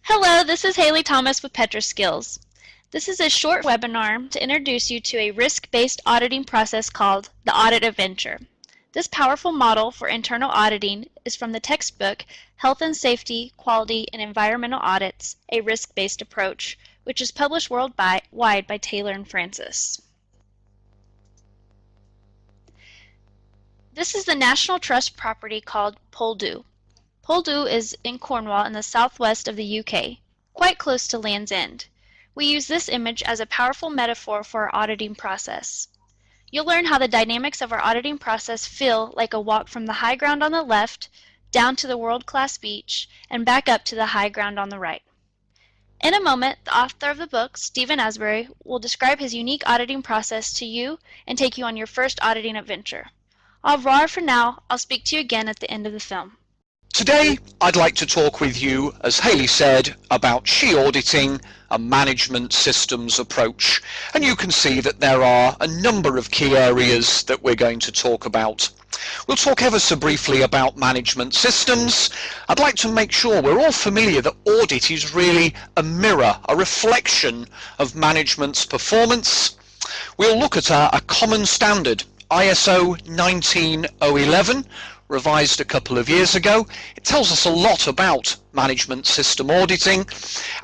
Hello, this is Haley Thomas with Petra Skills. This is a short webinar to introduce you to a risk-based auditing process called the Auditing Adventure. This powerful model for internal auditing is from the textbook Health and Safety, Quality, and Environmental Audits, a Risk-Based Approach, which is published worldwide by Taylor and Francis. This is the National Trust property called Poldhu. Poldhu is in Cornwall in the southwest of the UK, quite close to Land's End. We use this image as a powerful metaphor for our auditing process. You'll learn how the dynamics of our auditing process feel like a walk from the high ground on the left, down to the world-class beach, and back up to the high ground on the right. In a moment, the author of the book, Stephen Asbury, will describe his unique auditing process to you and take you on your first auditing adventure. Au revoir for now. I'll speak to you again at the end of the film. Today, I'd like to talk with you, as Haley said, about SHE auditing, a management systems approach. And you can see that there are a number of key areas that we're going to talk about. We'll talk ever so briefly about management systems. I'd like to make sure we're all familiar that audit is really a mirror, a reflection of management's performance. We'll look at a common standard, ISO 19011, revised a couple of years ago. It tells us a lot about management system auditing,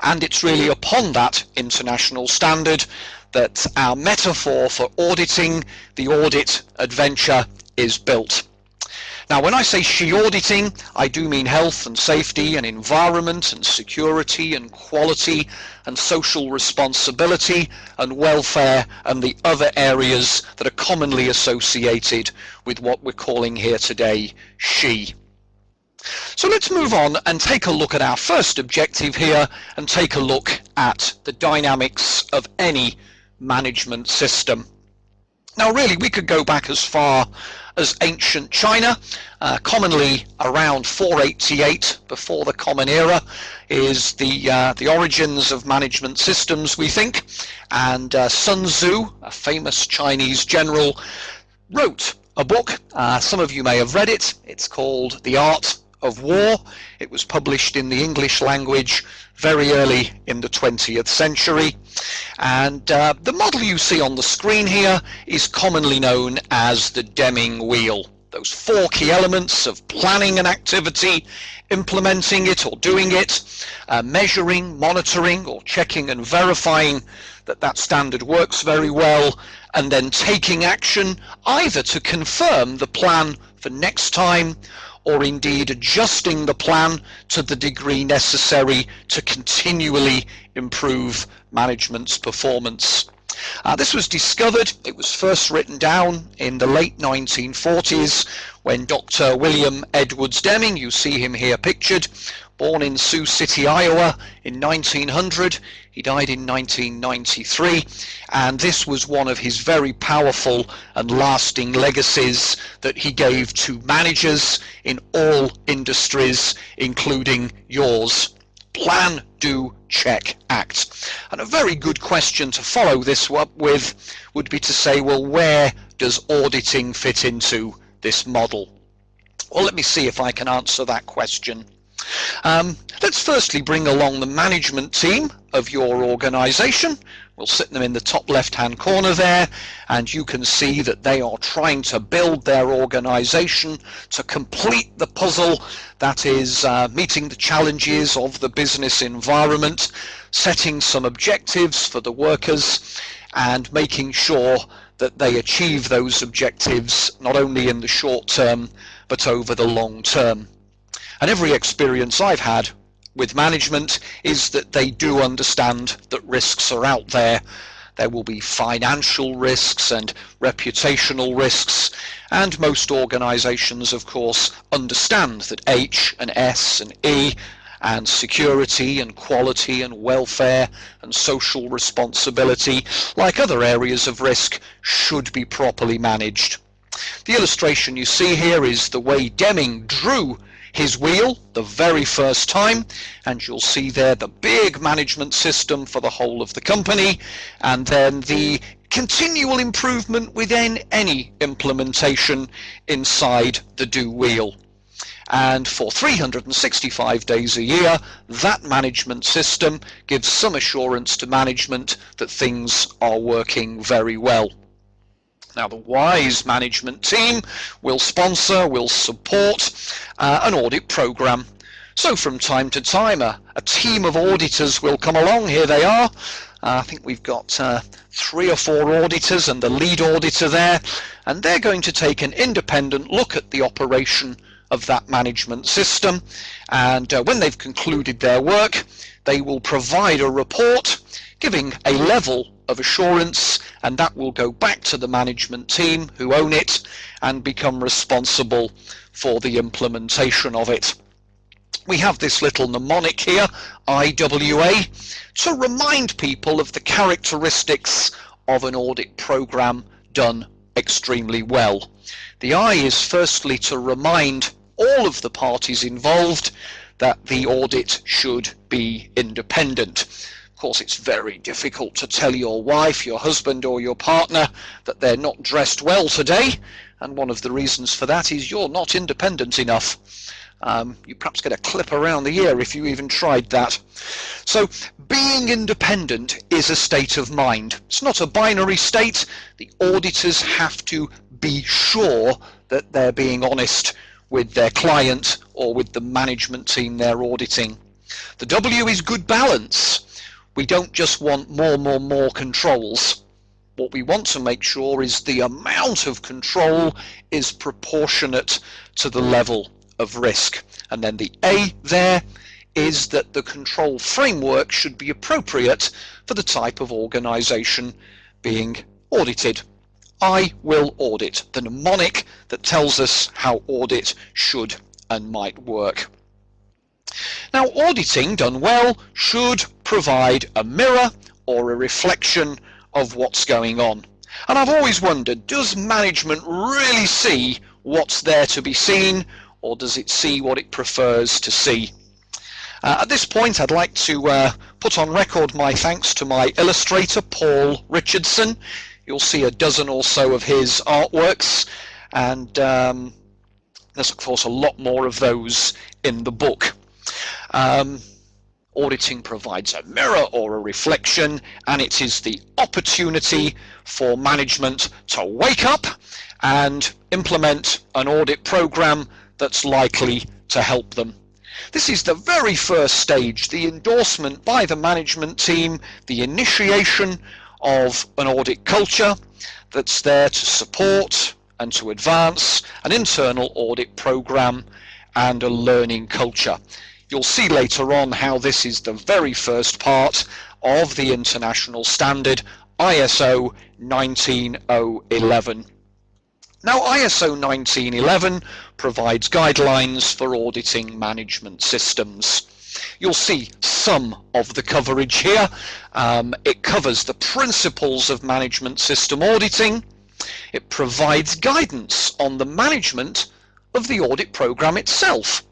and it's really upon that international standard that our metaphor for auditing, the audit adventure, is built. Now, when I say SHE auditing, I do mean health and safety and environment and security and quality and social responsibility and welfare and the other areas that are commonly associated with what we're calling here today SHE. So let's move on and take a look at our first objective here and take a look at the dynamics of any management system. Now really we could go back as far as ancient China, commonly around 488 before the Common Era is the origins of management systems, we think, and Sun Tzu, a famous Chinese general, wrote a book. Some of you may have read it. It's called The Art of War. It was published in the English language very early in the 20th century, and the model you see on the screen here is commonly known as the Deming wheel. Those four key elements of planning an activity, implementing it or doing it, measuring, monitoring or checking and verifying that that standard works very well, and then taking action either to confirm the plan for next time or indeed adjusting the plan to the degree necessary to continually improve management's performance. This was discovered, it was first written down in the late 1940s when Dr. William Edwards Deming, you see him here pictured, born in Sioux City, Iowa in 1900. He died in 1993, and this was one of his very powerful and lasting legacies that he gave to managers in all industries, including yours. Plan, do, check, act. And a very good question to follow this up with would be to say, well, where does auditing fit into this model? Well, let me see if I can answer that question. Let's firstly bring along the management team of your organization. We'll sit them in the top left-hand corner there, and you can see that they are trying to build their organization to complete the puzzle that is meeting the challenges of the business environment, setting some objectives for the workers, and making sure that they achieve those objectives not only in the short term but over the long term. And every experience I've had with management is that they do understand that risks are out there. There will be financial risks and reputational risks, and most organizations, of course, understand that H and S and E and security and quality and welfare and social responsibility, like other areas of risk, should be properly managed. The illustration you see here is the way Deming drew his wheel the very first time, and you'll see there the big management system for the whole of the company, and then the continual improvement within any implementation inside the do wheel. And for 365 days a year, that management system gives some assurance to management that things are working very well. Now, the wise management team will sponsor, will support an audit program. So from time to time, a team of auditors will come along. Here they are. I think we've got 3 or 4 auditors and the lead auditor there, and they're going to take an independent look at the operation of that management system, and when they've concluded their work, they will provide a report giving a level of assurance, and that will go back to the management team who own it and become responsible for the implementation of it. We have this little mnemonic here, IWA, to remind people of the characteristics of an audit program done extremely well. The I is firstly to remind all of the parties involved that the audit should be independent. Of course, it's very difficult to tell your wife, your husband or your partner that they're not dressed well today, and one of the reasons for that is you're not independent enough. You perhaps get a clip around the ear if you even tried that. So being independent is a state of mind. It's not a binary state. The auditors have to be sure that they're being honest with their client or with the management team they're auditing. The W is good balance. We don't just want more controls. What we want to make sure is the amount of control is proportionate to the level of risk. And then the A there is that the control framework should be appropriate for the type of organization being audited. I will audit, the mnemonic that tells us how audit should and might work. Now, auditing done well should provide a mirror or a reflection of what's going on. And I've always wondered, does management really see what's there to be seen, or does it see what it prefers to see? At this point, I'd like to put on record my thanks to my illustrator, Paul Richardson. You'll see a dozen or so of his artworks, and there's of course a lot more of those in the book. Auditing provides a mirror or a reflection, and it is the opportunity for management to wake up and implement an audit program that's likely to help them. This is the very first stage, the endorsement by the management team, the initiation of an audit culture that's there to support and to advance an internal audit program and a learning culture. You'll see later on how this is the very first part of the international standard ISO 19011. Now, ISO 19011 provides guidelines for auditing management systems. You'll see some of the coverage here. It covers the principles of management system auditing. It provides guidance on the management of the audit program itself.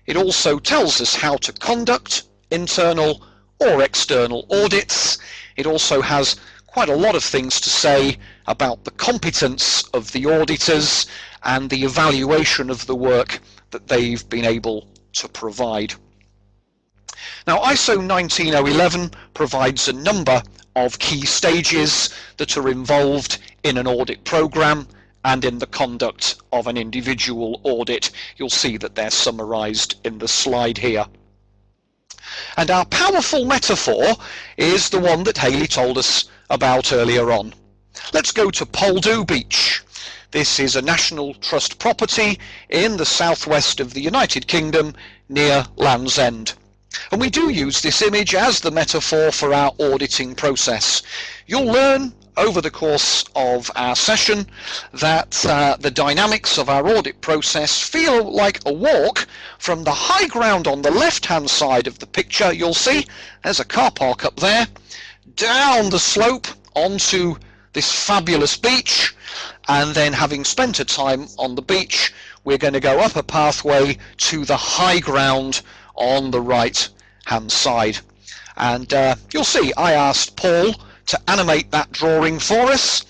It also tells us how to conduct internal or external audits. It also has quite a lot of things to say about the competence of the auditors and the evaluation of the work that they've been able to provide. Now, ISO 19011 provides a number of key stages that are involved in an audit program and in the conduct of an individual audit. You'll see that they're summarized in the slide here. And our powerful metaphor is the one that Haley told us about earlier on. Let's go to Poldhu Beach. This is a National Trust property in the southwest of the United Kingdom near Land's End. And we do use this image as the metaphor for our auditing process. You'll learn over the course of our session that the dynamics of our audit process feel like a walk from the high ground on the left-hand side of the picture. You'll see there's a car park up there, down the slope onto this fabulous beach, and then having spent a time on the beach, we're going to go up a pathway to the high ground on the right hand side. And you'll see I asked Paul to animate that drawing for us,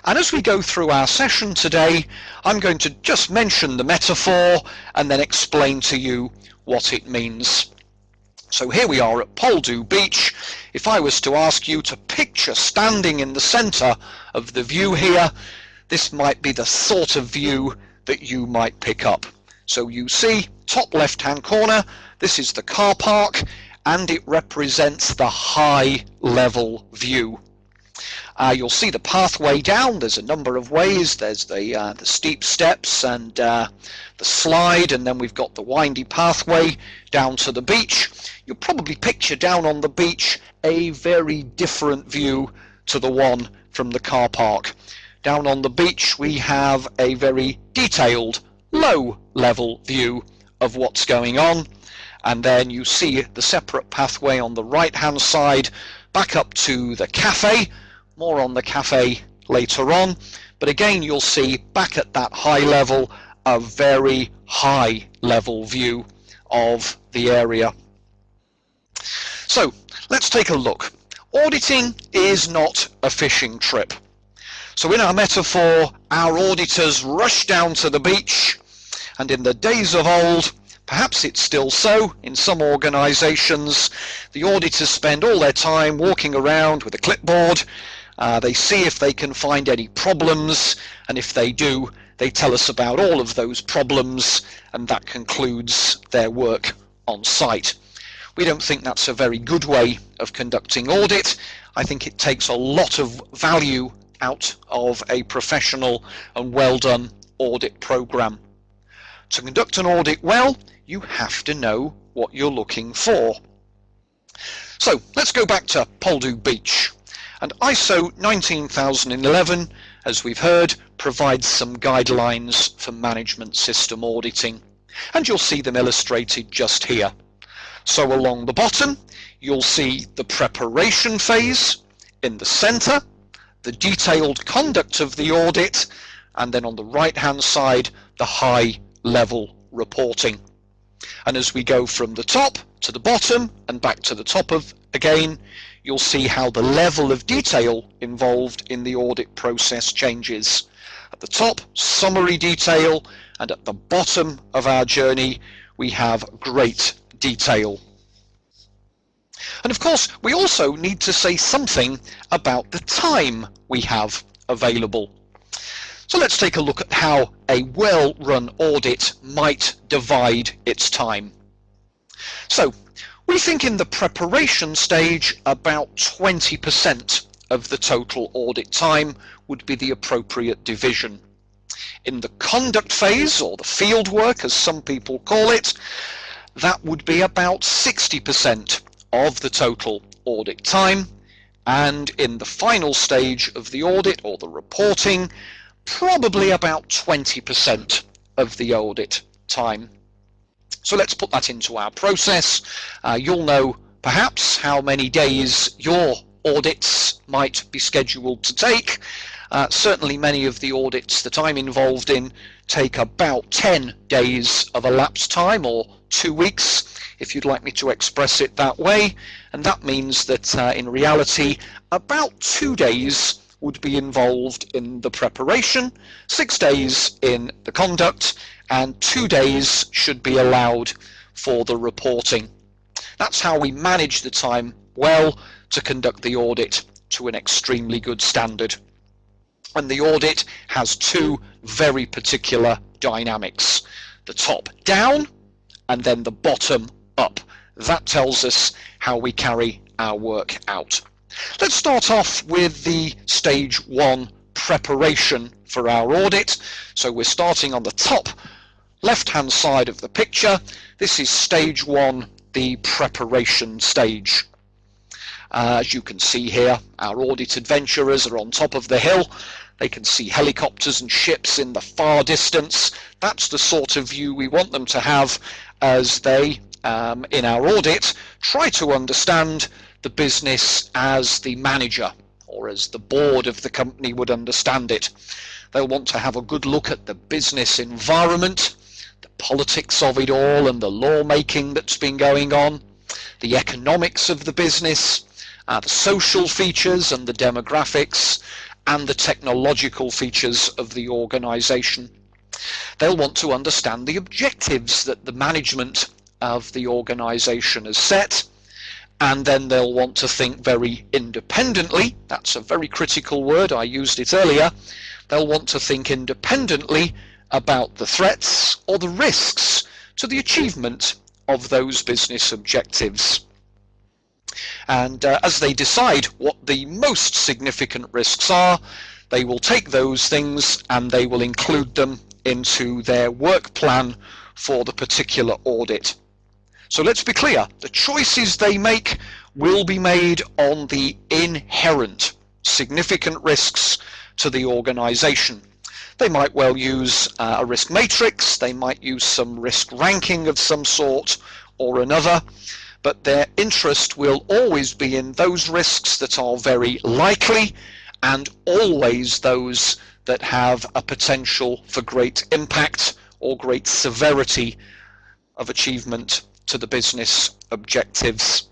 And as we go through our session today, I'm going to just mention the metaphor and then explain to you what it means. So here we are at Poldhu Beach. If I was to ask you to picture standing in the center of the view here, this might be the sort of view that you might pick up. So you see, top left-hand corner, this is the car park, and it represents the high level view. You'll see the pathway down. There's a number of ways. There's the steep steps and the slide, and then we've got the windy pathway down to the beach. You'll probably picture down on the beach a very different view to the one from the car park. Down on the beach we have a very detailed, low level view of what's going on, and then you see the separate pathway on the right hand side back up to the cafe. More on the cafe later on, but again you'll see back at that high level a very high level view of the area. So let's take a look. Auditing is not a fishing trip. So in our metaphor, our auditors rush down to the beach, and in the days of old, perhaps it's still so in some organizations, the auditors spend all their time walking around with a clipboard. They see if they can find any problems, and if they do, they tell us about all of those problems, and that concludes their work on site. We don't think that's a very good way of conducting audit. I think it takes a lot of value out of a professional and well done audit program. To conduct an audit well, you have to know what you're looking for. So let's go back to Poldhu Beach. And ISO 19011, as we've heard, provides some guidelines for management system auditing, and you'll see them illustrated just here. So along the bottom you'll see the preparation phase, in the center the detailed conduct of the audit, and then on the right hand side the high level reporting. And as we go from the top to the bottom and back to the top of again, you'll see how the level of detail involved in the audit process changes. At the top, summary detail, and at the bottom of our journey we have great detail. And of course we also need to say something about the time we have available. So let's take a look at how a well-run audit might divide its time. So we think in the preparation stage about 20% of the total audit time would be the appropriate division. In the conduct phase, or the field work as some people call it, that would be about 60% of the total audit time, and in the final stage of the audit, or the reporting, probably about 20% of the audit time. So let's put that into our process. You'll know perhaps how many days your audits might be scheduled to take. Certainly many of the audits that I'm involved in take about 10 days of elapsed time, or 2 weeks if you'd like me to express it that way, and that means that in reality about 2 days would be involved in the preparation, 6 days in the conduct, and 2 days should be allowed for the reporting. That's how we manage the time well to conduct the audit to an extremely good standard. And the audit has two very particular dynamics: the top down and then the bottom up. That tells us how we carry our work out. Let's start off with the stage 1 preparation for our audit. So we're starting on the top left hand side of the picture. This is stage 1, the preparation stage. As you can see here, our audit adventurers are on top of the hill. They can see helicopters and ships in the far distance. That's the sort of view we want them to have as they, in our audit, try to understand the business as the manager, or as the board of the company would understand it. They'll want to have a good look at the business environment, the politics of it all and the lawmaking that's been going on, the economics of the business, the social features and the demographics, and the technological features of the organization. They'll want to understand the objectives that the management of the organization has set, and then they'll want to think very independently. That's a very critical word, I used it earlier. They'll want to think independently about the threats or the risks to the achievement of those business objectives. And as they decide what the most significant risks are, they will take those things and they will include them into their work plan for the particular audit. So let's be clear, the choices they make will be made on the inherent significant risks to the organization. They might well use a risk matrix, they might use some risk ranking of some sort or another, but their interest will always be in those risks that are very likely and always those that have a potential for great impact or great severity of achievement to the business objectives.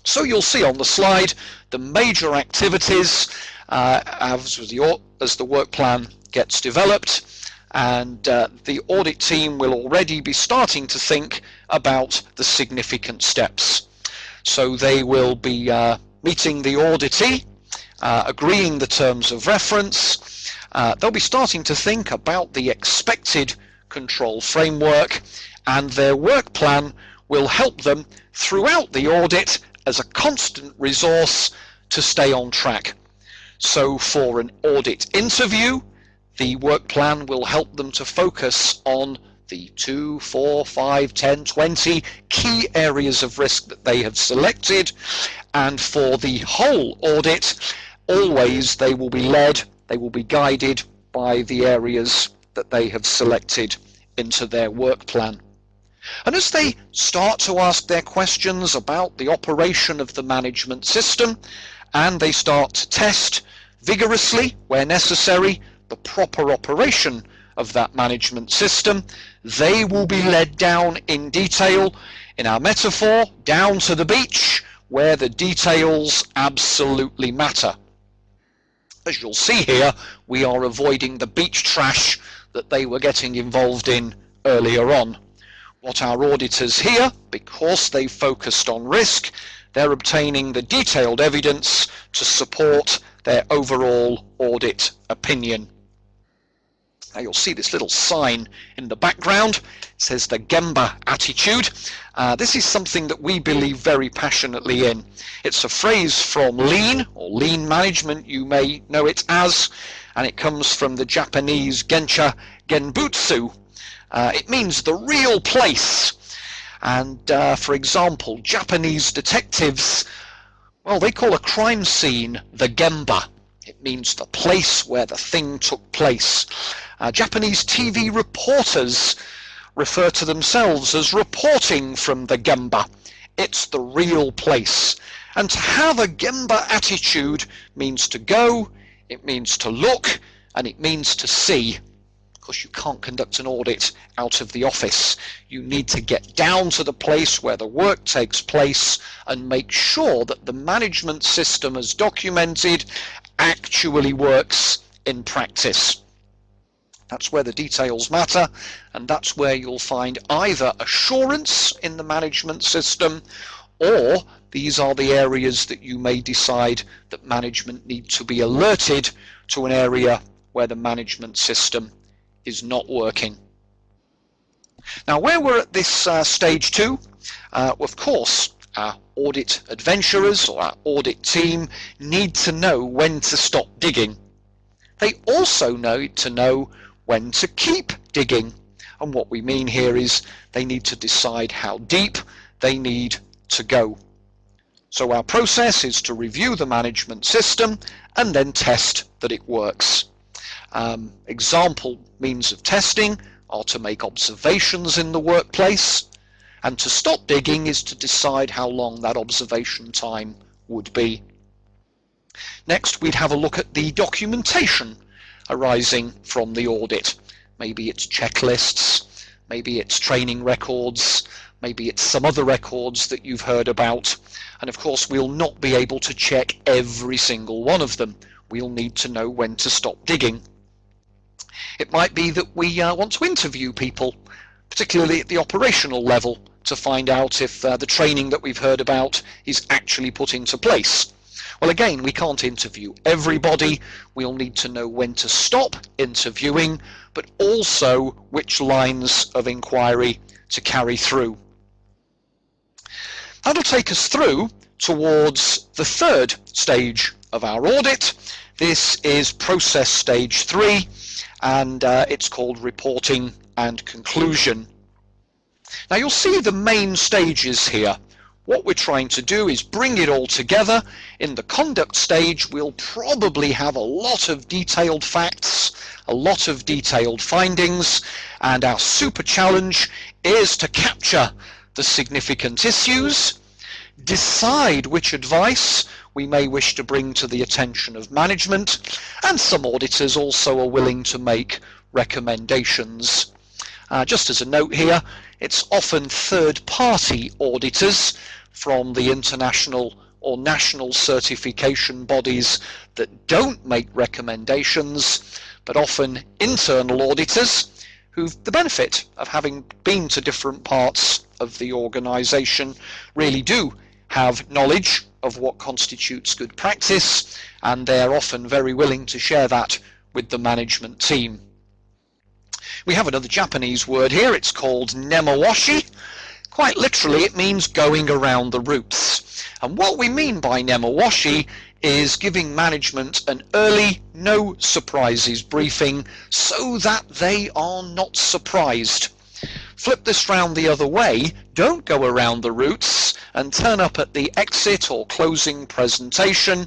So you'll see on the slide the major activities as the work plan gets developed, and the audit team will already be starting to think about the significant steps. So they will be meeting the auditee, agreeing the terms of reference. They'll be starting to think about the expected control framework, and their work plan will help them throughout the audit as a constant resource to stay on track. So for an audit interview, the work plan will help them to focus on the 2, 4, 5, 10, 20 key areas of risk that they have selected, and for the whole audit, always they will be led, they will be guided by the areas that they have selected into their work plan. And as they start to ask their questions about the operation of the management system, and they start to test vigorously, where necessary, the proper operation of that management system, they will be led down in detail, in our metaphor, down to the beach, where the details absolutely matter. As you'll see here, we are avoiding the beach trash that they were getting involved in earlier on. What our auditors here, because they focused on risk, they're obtaining the detailed evidence to support their overall audit opinion. Now you'll see this little sign in the background. It says the Gemba attitude. This is something that we believe very passionately in. It's a phrase from lean, or lean management you may know it as, and it comes from the Japanese Gensha Genbutsu. It means the real place. And for example, Japanese detectives, well, they call a crime scene the Gemba. It means the place where the thing took place. Japanese TV reporters refer to themselves as reporting from the Gemba. It's the real place. And to have a Gemba attitude means to go, it means to look, and it means to see. Of course, you can't conduct an audit out of the office. You need to get down to the place where the work takes place and make sure that the management system as documented actually works in practice. That's where the details matter, and that's where you'll find either assurance in the management system, or these are the areas that you may decide that management need to be alerted to an area where the management system is not working. Now, where we're at this stage 2, of course, our audit adventurers or our audit team need to know when to stop digging. They also need to know when to keep digging. And what we mean here is they need to decide how deep they need to go. So our process is to review the management system and then test that it works. Example means of testing are to make observations in the workplace, and to stop digging is to decide how long that observation time would be. Next, we'd have a look at the documentation arising from the audit. Maybe it's checklists, maybe it's training records, maybe it's some other records that you've heard about. And of course, we'll not be able to check every single one of them. we'll need to know when to stop digging. It might be that we want to interview people, particularly at the operational level, to find out if the training that we've heard about is actually put into place. Well, again, we can't interview everybody. We'll need to know when to stop interviewing, but also which lines of inquiry to carry through. That'll take us through towards the third stage of our audit. This is process stage 3, and it's called reporting and conclusion. Now you'll see the main stages here. What we're trying to do is bring it all together. In the conduct stage, we'll probably have a lot of detailed facts, a lot of detailed findings, and our super challenge is to capture the significant issues, decide which advice we may wish to bring to the attention of management, and some auditors also are willing to make recommendations. Just as a note here, it's often third-party auditors from the international or national certification bodies that don't make recommendations, but often internal auditors who've the benefit of having been to different parts of the organization, really do have knowledge of what constitutes good practice, and they're often very willing to share that with the management team. We have another Japanese word here. It's called nemawashi. Quite literally, it means going around the roots. And what we mean by nemawashi is giving management an early, no surprises briefing so that they are not surprised. Flip this round the other way. Don't go around the roots and turn up at the exit or closing presentation,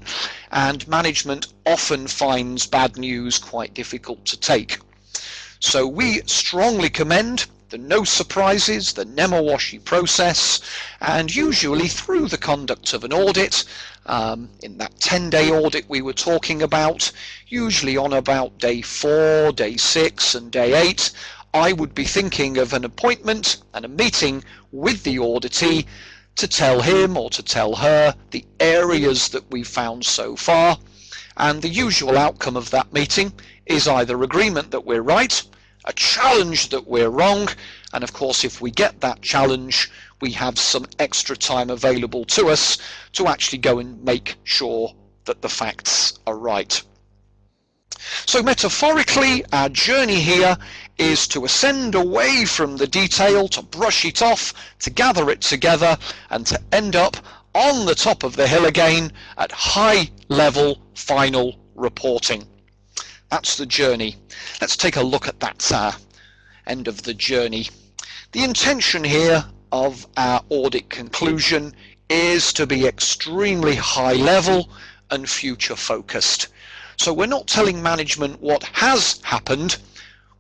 and management often finds bad news quite difficult to take. So we strongly commend the no surprises, the nemawashi process, and usually through the conduct of an audit, in that 10-day audit we were talking about, usually on about day 4, day 6 and day 8, I would be thinking of an appointment and a meeting with the auditee to tell him or to tell her the areas that we've found so far, and the usual outcome of that meeting is either agreement that we're right, a challenge that we're wrong, and of course if we get that challenge we have some extra time available to us to actually go and make sure that the facts are right. So metaphorically, our journey here is to ascend away from the detail, to brush it off, to gather it together, and to end up on the top of the hill again at high level final reporting. That's the journey. Let's take a look at that end of the journey. The intention here of our audit conclusion is to be extremely high level and future focused. So we're not telling management what has happened,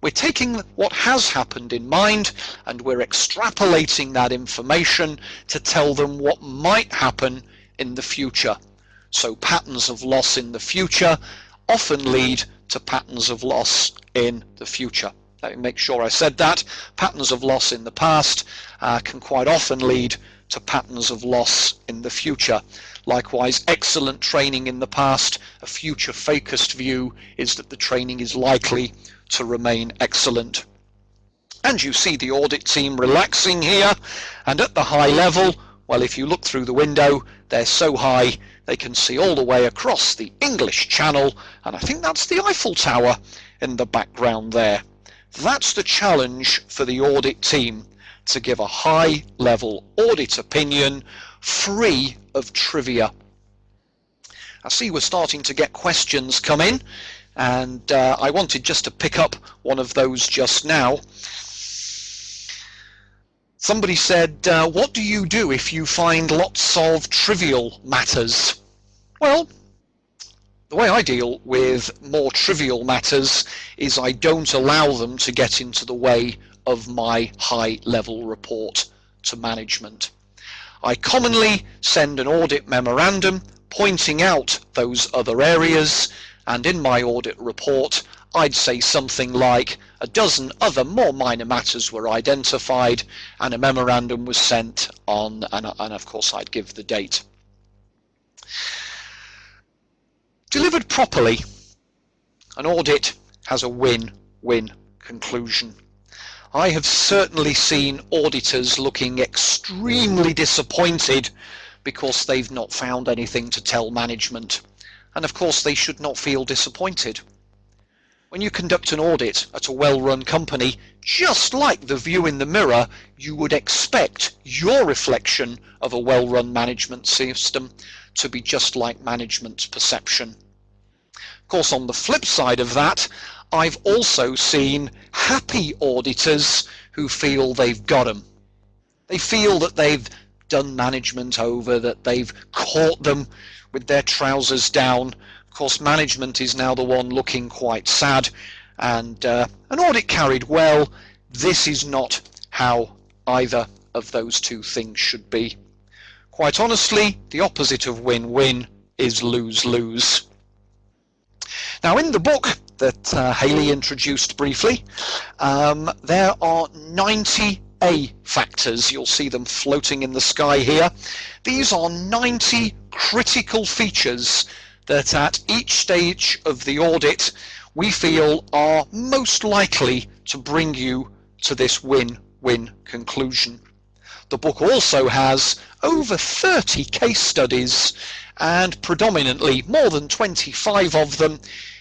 we're taking what has happened in mind and we're extrapolating that information to tell them what might happen in the future. So patterns of loss in the future often lead to patterns of loss in the future. Let me make sure I said that. Patterns of loss in the past can quite often lead to patterns of loss in the future. Likewise, excellent training in the past, a future focused view is that the training is likely to remain excellent. And you see the audit team relaxing here, and at the high level, well, if you look through the window, they're so high they can see all the way across the English Channel, and I think that's the Eiffel Tower in the background there. That's the challenge for the audit team, to give a high level audit opinion free of trivia. I see we're starting to get questions come in, and I wanted just to pick up one of those just now. Somebody said, what do you do if you find lots of trivial matters? Well, the way I deal with more trivial matters is I don't allow them to get into the way of my high-level report to management. I commonly send an audit memorandum pointing out those other areas, and in my audit report I'd say something like a dozen other more minor matters were identified and a memorandum was sent on, and of course I'd give the date. Delivered properly, an audit has a win-win conclusion. I have certainly seen auditors looking extremely disappointed because they've not found anything to tell management. And of course they should not feel disappointed. When you conduct an audit at a well-run company, just like the view in the mirror, you would expect your reflection of a well-run management system to be just like management's perception. Of course, on the flip side of that, I've also seen happy auditors who feel they've got them. They feel that they've done management over, that they've caught them with their trousers down. Of course, management is now the one looking quite sad, and an audit carried well. This is not how either of those two things should be. Quite honestly, the opposite of win-win is lose-lose. Now, in the book that Hayley introduced briefly, there are 90 A factors. You'll see them floating in the sky here. These are 90 critical features that at each stage of the audit we feel are most likely to bring you to this win-win conclusion. The book also has over 30 case studies, and predominantly more than 25 of them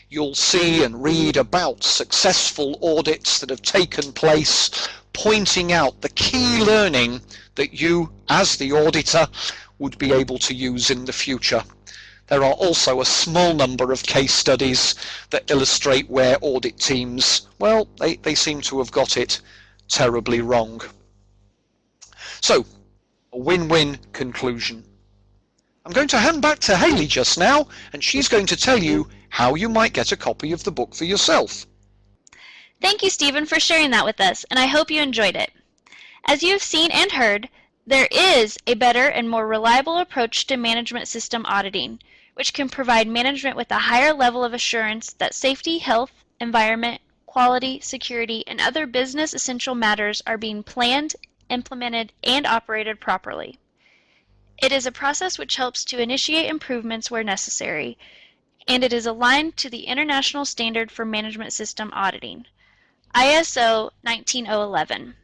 you'll see and read about successful audits that have taken place, pointing out the key learning that you, as the auditor, would be able to use in the future. There are also a small number of case studies that illustrate where audit teams, well, they seem to have got it terribly wrong. So, a win-win conclusion. I'm going to hand back to Hayley just now, and she's going to tell you how you might get a copy of the book for yourself. Thank you, Stephen, for sharing that with us, and I hope you enjoyed it. As you have seen and heard, there is a better and more reliable approach to management system auditing, which can provide management with a higher level of assurance that safety, health, environment, quality, security, and other business essential matters are being planned, implemented, and operated properly. It is a process which helps to initiate improvements where necessary, and it is aligned to the International Standard for Management System Auditing, ISO 19011.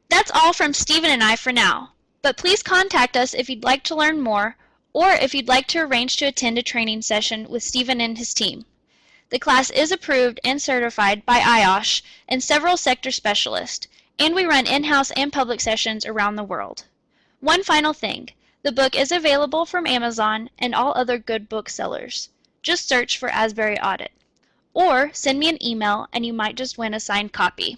That's all from Stephen and I for now, but please contact us if you'd like to learn more, or if you'd like to arrange to attend a training session with Stephen and his team. The class is approved and certified by IOSH and several sector specialists, and we run in-house and public sessions around the world. One final thing, the book is available from Amazon and all other good booksellers. Just search for Asbury Audit. Or send me an email and you might just win a signed copy.